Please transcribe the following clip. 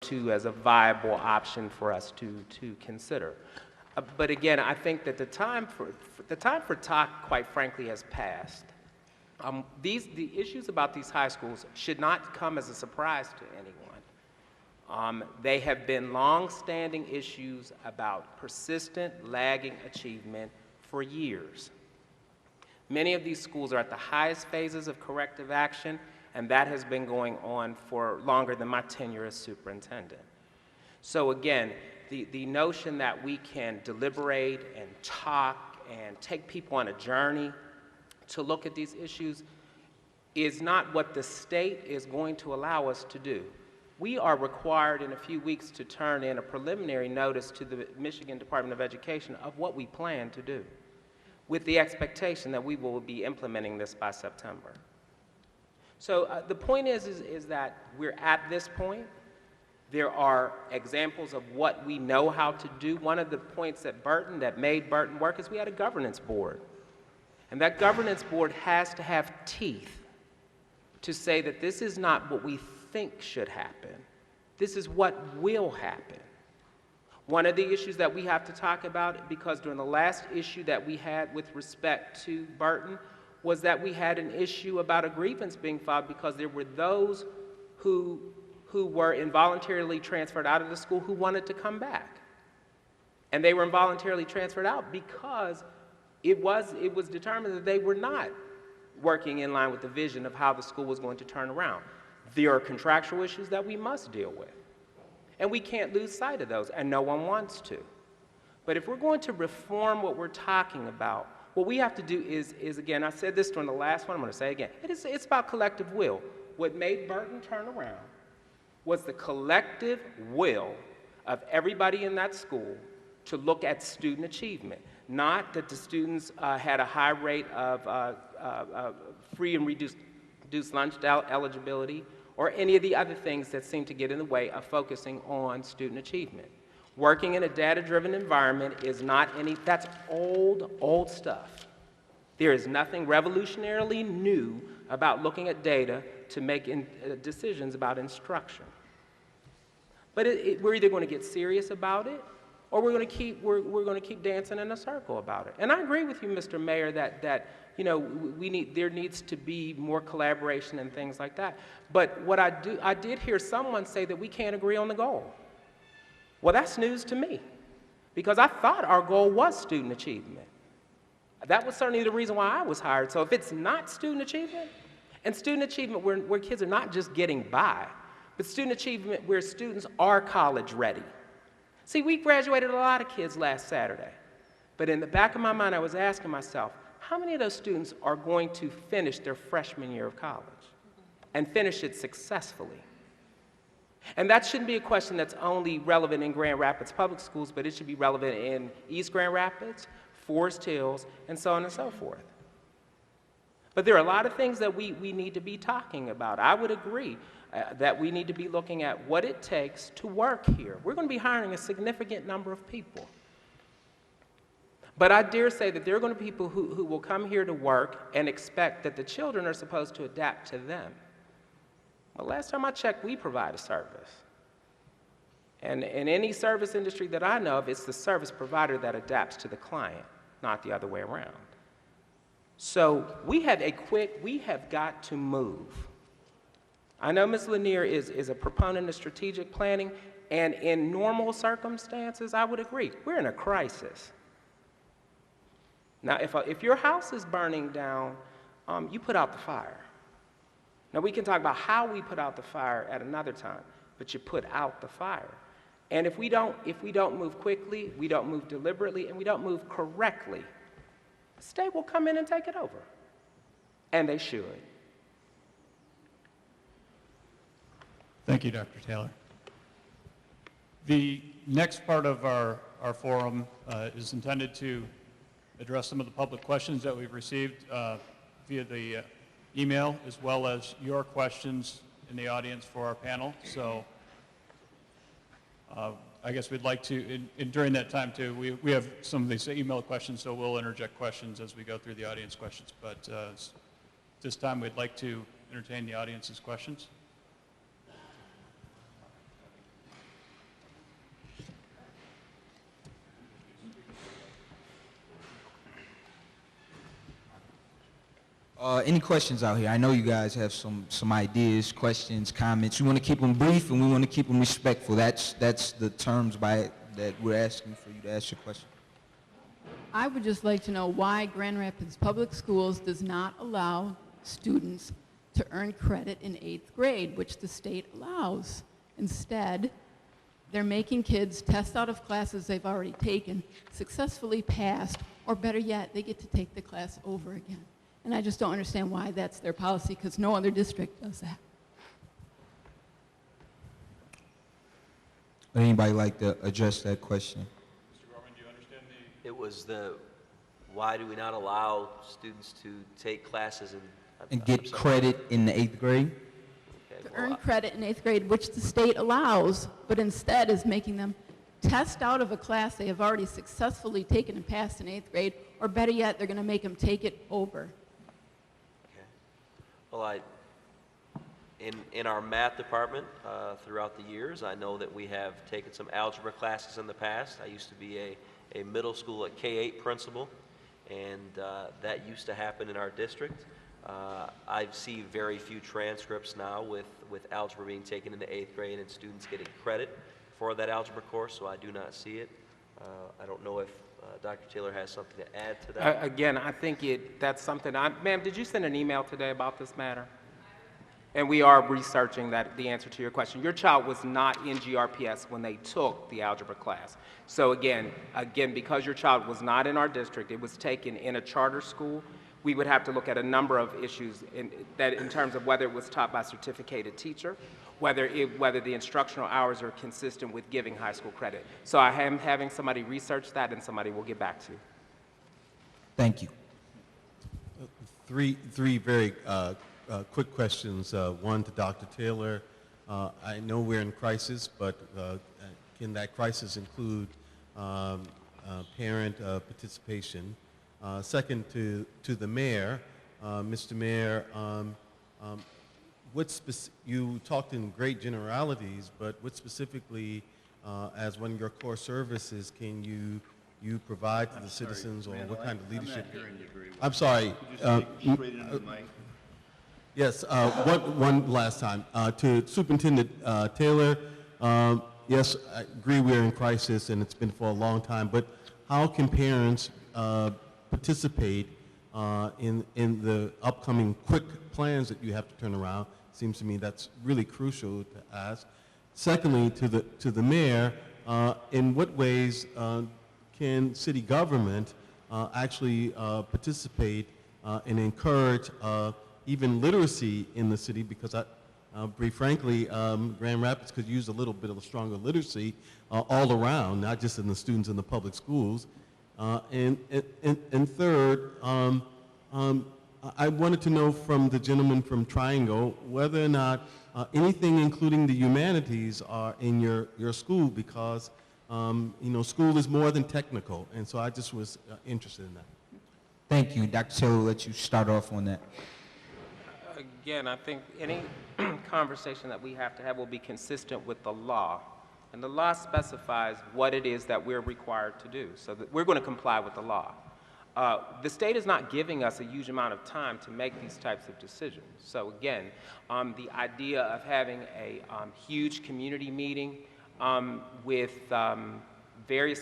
two as a viable option for us to consider. But again, I think that the time for talk, quite frankly, has passed. The issues about these high schools should not come as a surprise to anyone. They have been long-standing issues about persistent, lagging achievement for years. Many of these schools are at the highest phases of corrective action, and that has been going on for longer than my tenure as superintendent. So again, the notion that we can deliberate and talk and take people on a journey to look at these issues is not what the state is going to allow us to do. We are required in a few weeks to turn in a preliminary notice to the Michigan Department of Education of what we plan to do, with the expectation that we will be implementing this by September. So the point is that we're at this point. There are examples of what we know how to do. One of the points that made Burton work is we had a governance board. And that governance board has to have teeth to say that this is not what we think should happen. This is what will happen. One of the issues that we have to talk about, because during the last issue that we had with respect to Burton, was that we had an issue about a grievance being filed because there were those who were involuntarily transferred out of the school who wanted to come back. And they were involuntarily transferred out because it was determined that they were not working in line with the vision of how the school was going to turn around. There are contractual issues that we must deal with. And we can't lose sight of those, and no one wants to. But if we're going to reform what we're talking about, what we have to do is again, I said this during the last one, I'm going to say it again, it's about collective will. What made Burton turn around was the collective will of everybody in that school to look at student achievement. Not that the students had a high rate of free and reduced lunch eligibility or any of the other things that seem to get in the way of focusing on student achievement. Working in a data-driven environment is not that's old stuff. There is nothing revolutionarily new about looking at data to make decisions about instruction. But we're either going to get serious about it, or we're going to keep dancing in a circle about it. And I agree with you, Mr. Mayor, that you know there needs to be more collaboration and things like that. But what I did hear someone say that we can't agree on the goal. Well, that's news to me, because I thought our goal was student achievement. That was certainly the reason why I was hired. So if it's not student achievement, and student achievement where kids are not just getting by, but student achievement where students are college ready. See, we graduated a lot of kids last Saturday, but in the back of my mind, I was asking myself, how many of those students are going to finish their freshman year of college and finish it successfully? And that shouldn't be a question that's only relevant in Grand Rapids Public Schools, but it should be relevant in East Grand Rapids, Forest Hills, and so on and so forth. But there are a lot of things that we need to be talking about. I would agree that we need to be looking at what it takes to work here. We're going to be hiring a significant number of people. But I dare say that there are going to be people who will come here to work and expect that the children are supposed to adapt to them. Well, last time I checked, we provide a service. And in any service industry that I know of, it's the service provider that adapts to the client, not the other way around. So we have got to move. I know Ms. Lanier is a proponent of strategic planning, and in normal circumstances, I would agree. We're in a crisis. Now, if your house is burning down, you put out the fire. Now, we can talk about how we put out the fire at another time, but you put out the fire. And if we don't move quickly, we don't move deliberately, and we don't move correctly, the state will come in and take it over. And they should. Thank you, Dr. Taylor. The next part of our forum is intended to address some of the public questions that we've received via the email, as well as your questions in the audience for our panel. So I guess we'd like to, during that time too, we have some of these email questions, so we'll interject questions as we go through the audience questions. But this time we'd like to entertain the audience's questions. Any questions out here? I know you guys have some ideas, questions, comments. We want to keep them brief and we want to keep them respectful. That's the terms by that we're asking for you to ask your question. I would just like to know why Grand Rapids Public Schools does not allow students to earn credit in 8th grade, which the state allows. Instead, they're making kids test out of classes they've already taken, successfully passed, or better yet, they get to take the class over again. And I just don't understand why that's their policy, because no other district does that. Would anybody like to address that question? Mr. Gorman, do you understand It was why do we not allow students to take classes And get credit in the 8th grade? To earn credit in 8th grade, which the state allows, but instead is making them test out of a class they have already successfully taken and passed in 8th grade, or better yet, they're going to make them take it over. Okay. Well, in our math department, throughout the years, I know that we have taken some algebra classes in the past. I used to be a middle school at K-8 principal, and that used to happen in our district. I see very few transcripts now with algebra being taken into 8th grade and students getting credit for that algebra course, so I do not see it. I don't know if Dr. Taylor has something to add to that. Again, I think that's something, ma'am, did you send an email today about this matter? And we are researching the answer to your question. Your child was not in GRPS when they took the algebra class. So again, because your child was not in our district, it was taken in a charter school, we would have to look at a number of issues in terms of whether it was taught by a certificated teacher, whether the instructional hours are consistent with giving high school credit. So I am having somebody research that, and somebody will get back to you. Thank you. Three very quick questions. One to Dr. Taylor. I know we're in crisis, but can that crisis include parent participation? Second, to the mayor, Mr. Mayor, you talked in great generalities, but what specifically, as one of your core services, can you provide to the citizens, or what kind of leadership? I'm sorry. Yes, one last time. To Superintendent Taylor, yes, I agree we're in crisis and it's been for a long time, but how can parents participate in the upcoming quick plans that you have to turn around? Seems to me that's really crucial to ask. Secondly, to the mayor, in what ways can city government actually participate and encourage even literacy in the city? Because frankly, Grand Rapids could use a little bit of a stronger literacy all around, not just in the students in the public schools. And third, I wanted to know from the gentleman from Triangle whether or not anything including the humanities are in your school, because school is more than technical, and so I just was interested in that. Thank you. Dr. Taylor, will let you start off on that. Again, I think any conversation that we have to have will be consistent with the law. And the law specifies what it is that we're required to do, so that we're going to comply with the law. The state is not giving us a huge amount of time to make these types of decisions. So again, the idea of having a huge community meeting with various